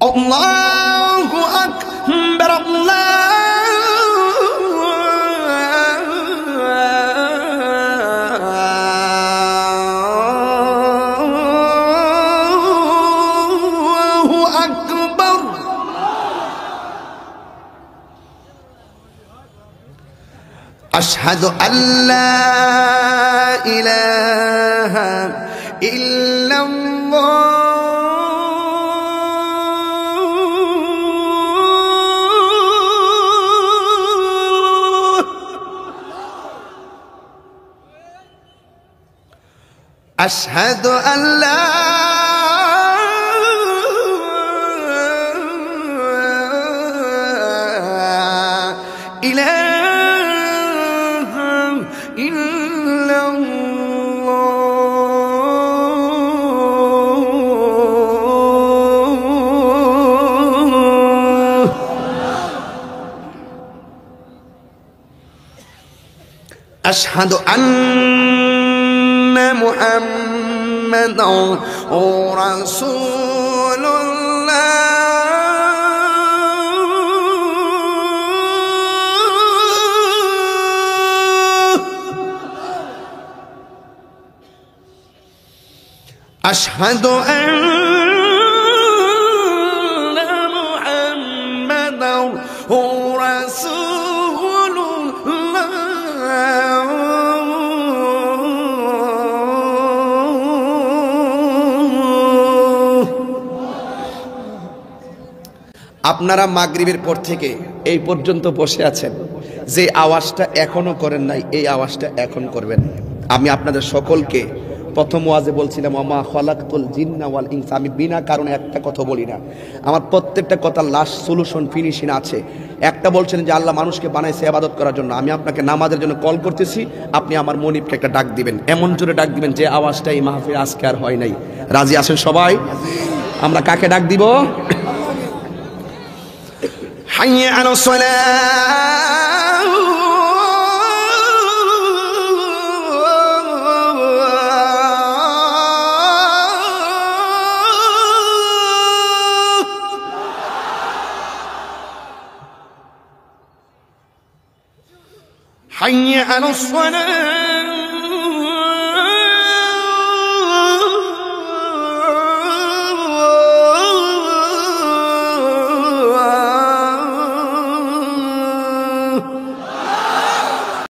আল্লাহু আকবার, আল্লাহু আকবার। আশহাদু আল্লা ইলাহা ইল্লাল্লাহ أشهد أن لا إله إلا الله أشهد أن محمد رسول الله أشهد أن محمد رسول الله আপনারা মাগরিবের পর থেকে এই পর্যন্ত বসে আছেন, যে আওয়াজটা এখনো করেন নাই এই আওয়াজটা এখন করবেন। আমি আপনাদের সকলকে প্রথম ওয়াজে বলছিলাম ওমা খালাকতুল জিন্না ওয়াল ইনসা, আমি বিনা কারণে একটা কথা বলি না, আমার প্রত্যেকটা কথা লাস্ট সলিউশন ফিনিশিং আছে। একটা বলছেন যে আল্লাহ মানুষকে বানাইছে ইবাদত করার জন্য, আমি আপনাকে নামাজের জন্য কল করতেছি, আপনি আমার মনিবকে একটা ডাক দিবেন, এমন জোরে ডাক দিবেন যে আওয়াজটা এই মাহফিলে আজকে আর হয় নাই। রাজি আছেন সবাই? আমরা কাকে ডাক দিব? حي على الصلاة حي على الصلاة